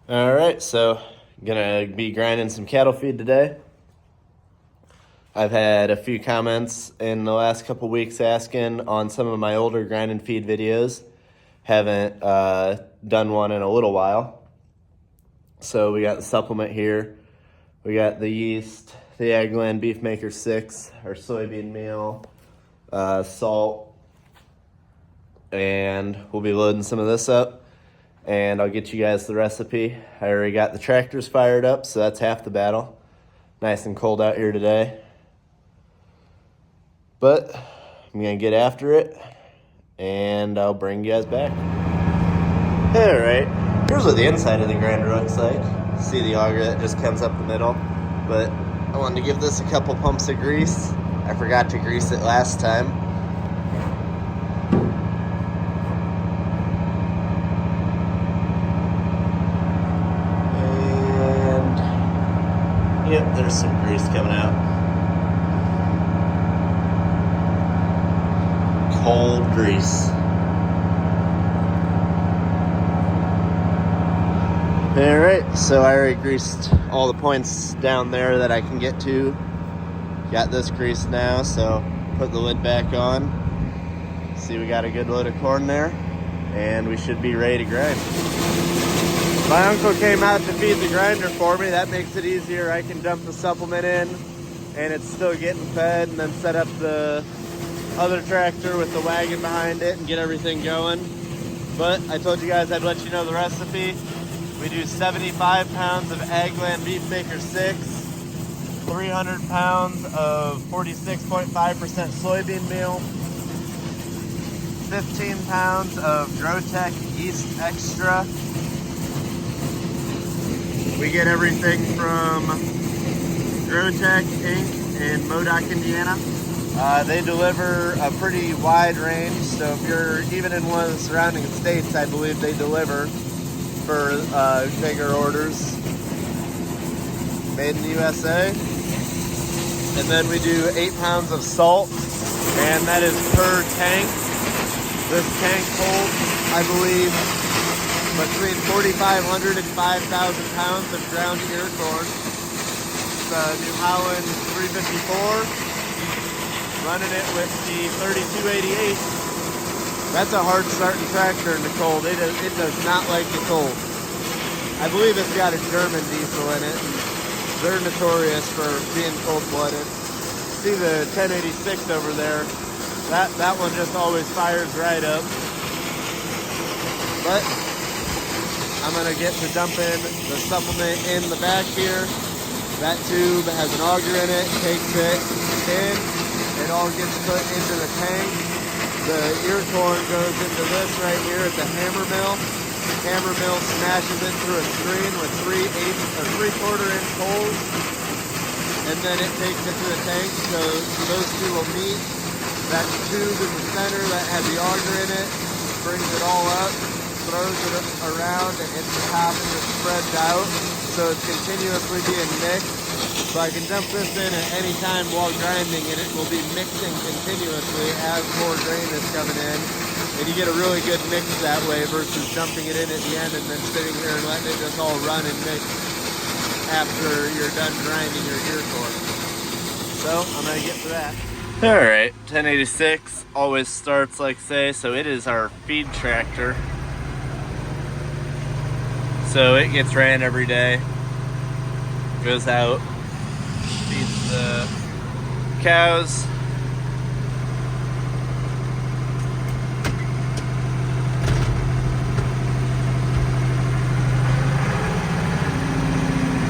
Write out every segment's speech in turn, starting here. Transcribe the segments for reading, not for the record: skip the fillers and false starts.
All right, so gonna be grinding some cattle feed today. I've had a few comments in the last couple weeks asking on some of my older grind and feed videos. Haven't done one in a little while. So we got the supplement here. We got the yeast, the Agland Beef Maker 6, our soybean meal, salt, and we'll be loading some of this up. And I'll get you guys the recipe. I already got the tractors fired up, so that's half the battle. Nice and cold out here today. But I'm gonna get after it, and I'll bring you guys back. All right, here's what the inside of the grinder looks like. See the auger that just comes up the middle, but I wanted to give this a couple pumps of grease. I forgot to grease it last time. Yep, there's some grease coming out. Cold grease. Alright, so I already greased all the points down there that I can get to. Got this greased now, so put the lid back on. See, we got a good load of corn there, and we should be ready to grind. My uncle came out to feed the grinder for me. That makes it easier. I can dump the supplement in and it's still getting fed, and then set up the other tractor with the wagon behind it and get everything going. But I told you guys I'd let you know the recipe. We do 75 pounds of Agland Beef Maker 6, 300 pounds of 46.5% soybean meal, 15 pounds of Grotech Yeast Extra. We get everything from Grotech Inc. in Modoc, Indiana. They deliver a pretty wide range, so if you're even in one of the surrounding states, I believe they deliver for bigger orders. Made in the USA. And then we do 8 pounds of salt, and that is per tank. This tank holds, I believe, between 4,500 and 5,000 pounds of ground ear corn. It's a New Holland 354, running it with the 3288. That's a hard starting tractor in the cold. It does not like the cold. I believe it's got a German diesel in it. They're notorious for being cold-blooded. See the 1086 over there? That one just always fires right up. But I'm gonna get to dumping the supplement in the back here. That tube has an auger in it, takes it in, it all gets put into the tank. The ear corn goes into this right here at the hammer mill. Hammer mill smashes it through a screen with 3/4 inch holes, and then it takes it to the tank. So those two will meet. That tube in the center that has the auger in it brings it all up, throws it around, and hits the top and just spreads out, so it's continuously being mixed. So I can dump this in at any time while grinding, and it will be mixing continuously as more grain is coming in, and you get a really good mix that way versus dumping it in at the end and then sitting here and letting it just all run and mix after you're done grinding your ear corn. So I'm gonna get to that. All right, 1086 always starts like say, so it is our feed tractor. So it gets ran every day, goes out, feeds the cows.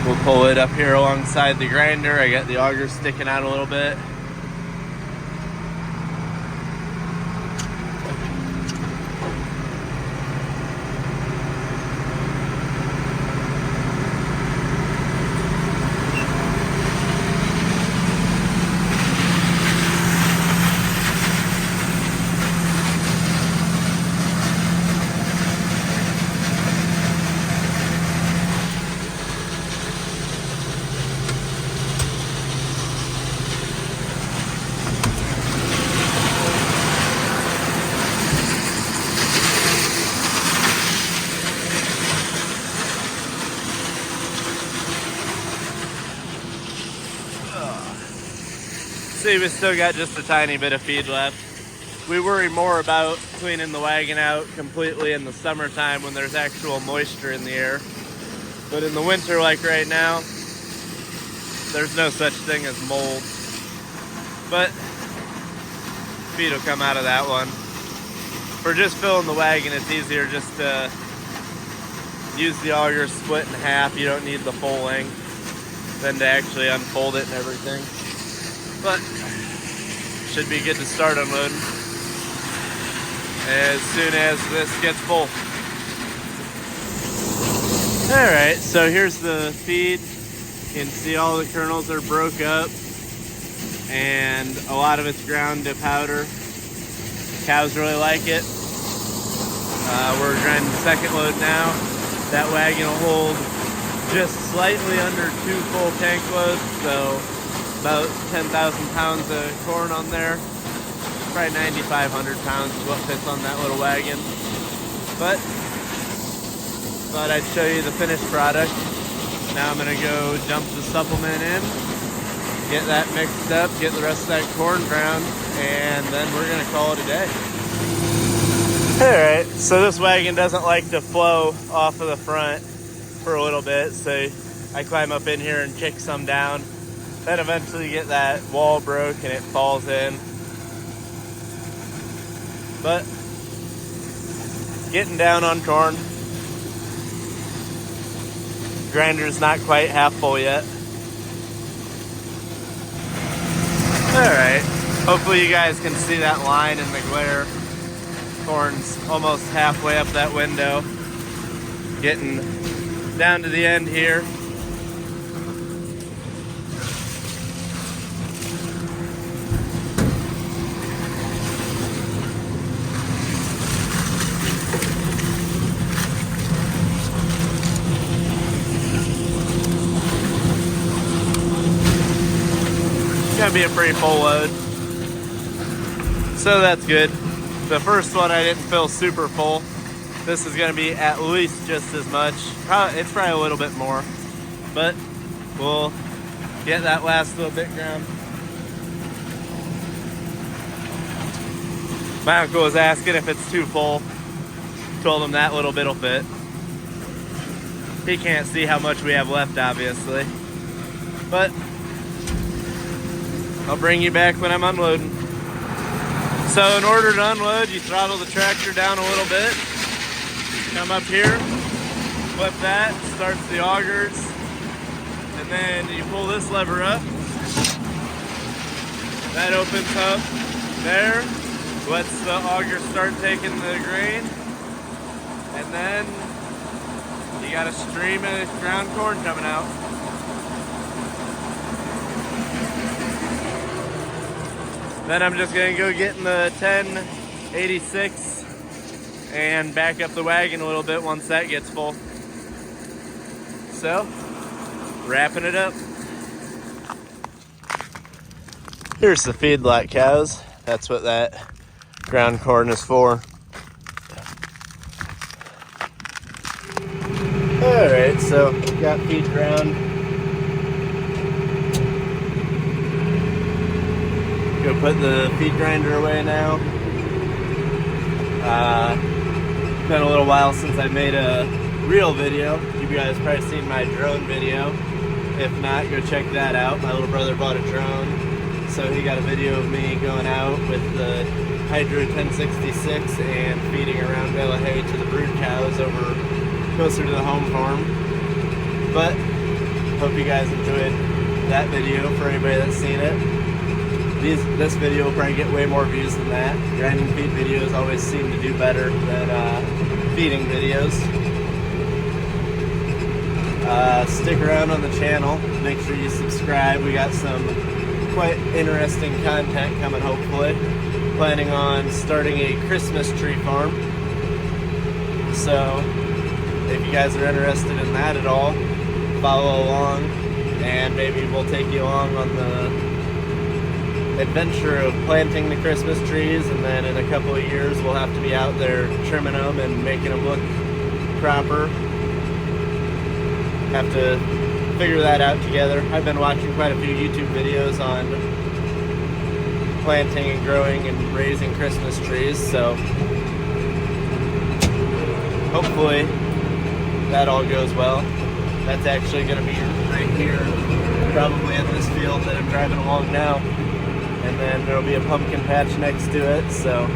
We'll pull it up here alongside the grinder. I got the auger sticking out a little bit. See, we still got just a tiny bit of feed left. We worry more about cleaning the wagon out completely in the summertime when there's actual moisture in the air. But in the winter, like right now, there's no such thing as mold. But feed will come out of that one. For just filling the wagon, it's easier just to use the auger split in half. You don't need the full length than to actually unfold it and everything. But should be good to start unloading as soon as this gets full. Alright, so here's the feed. You can see all the kernels are broke up and a lot of it's ground to powder. Cows really like it. We're grinding the second load now. That wagon will hold just slightly under 2 full tank loads, so about 10,000 pounds of corn on there. Probably 9,500 pounds is what fits on that little wagon. But thought I'd show you the finished product. Now I'm gonna go dump the supplement in, get that mixed up, get the rest of that corn ground, and then we're gonna call it a day. Alright, so this wagon doesn't like to flow off of the front for a little bit, so I climb up in here and kick some down. Then eventually get that wall broke and it falls in. But getting down on corn. Grinder's not quite half full yet. Alright, hopefully you guys can see that line in the glare. Corn's almost halfway up that window. Getting down to the end here. Gonna be a pretty full load, so that's good. The first one I didn't fill super full. This is gonna be at least just as much. It's probably a little bit more, but we'll get that last little bit ground. My uncle was asking if it's too full. Told him that little bit'll fit. He can't see how much we have left, obviously, but I'll bring you back when I'm unloading. So in order to unload, you throttle the tractor down a little bit. Come up here, flip that, starts the augers, and then you pull this lever up. That opens up there, lets the auger start taking the grain, and then you got a stream of ground corn coming out. Then I'm just gonna go get in the 1086 and back up the wagon a little bit once that gets full. So, wrapping it up. Here's the feedlot cows. That's what that ground corn is for. Alright, so got feed ground. Go put the feed grinder away now. Been a little while since I made a real video. You guys probably seen my drone video. If not, go check that out. My little brother bought a drone, so he got a video of me going out with the Hydro 1066 and feeding around bale of hay to the brood cows over closer to the home farm. But hope you guys enjoyed that video. For anybody that's seen it, this video will probably get way more views than that. Grinding feed videos always seem to do better than feeding videos. Stick around on the channel. Make sure you subscribe. We got some quite interesting content coming, hopefully. Planning on starting a Christmas tree farm. So if you guys are interested in that at all, follow along and maybe we'll take you along on the adventure of planting the Christmas trees, and then in a couple of years we'll have to be out there trimming them and making them look proper. Have to figure that out together. I've been watching quite a few YouTube videos on planting and growing and raising Christmas trees, so hopefully that all goes well. That's actually going to be right here, probably in this field that I'm driving along now. And then there'll be a pumpkin patch next to it, so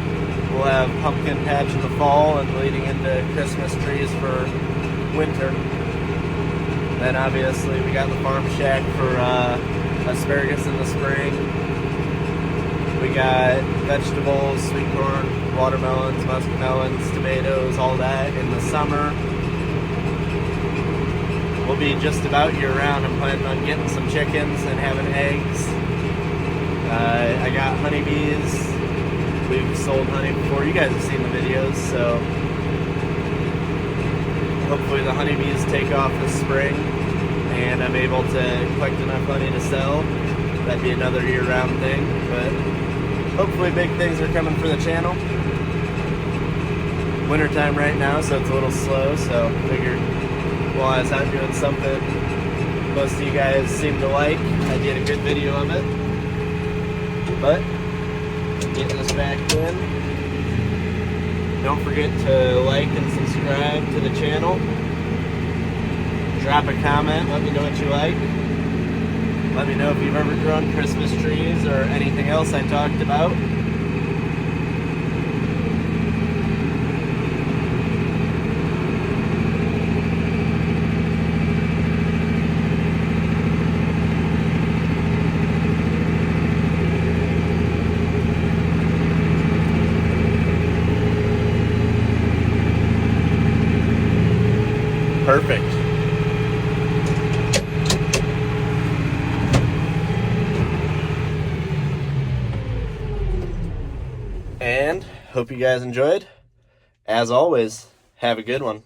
we'll have pumpkin patch in the fall and leading into Christmas trees for winter. Then obviously we got the farm shack for asparagus in the spring. We got vegetables, sweet corn, watermelons, muscatmelons, tomatoes, all that in the summer. We'll be just about year round. I'm planning on getting some chickens and having eggs. I got honeybees. We've sold honey before. You guys have seen the videos, so hopefully the honeybees take off this spring and I'm able to collect enough honey to sell. That'd be another year-round thing, but hopefully big things are coming for the channel. Wintertime right now, so it's a little slow, so figured while I was out doing something most of you guys seem to like, I did a good video of it. But getting this back in. Don't forget to like and subscribe to the channel. Drop a comment, let me know what you like. Let me know if you've ever grown Christmas trees or anything else I talked about. Perfect. And hope you guys enjoyed. As always, have a good one.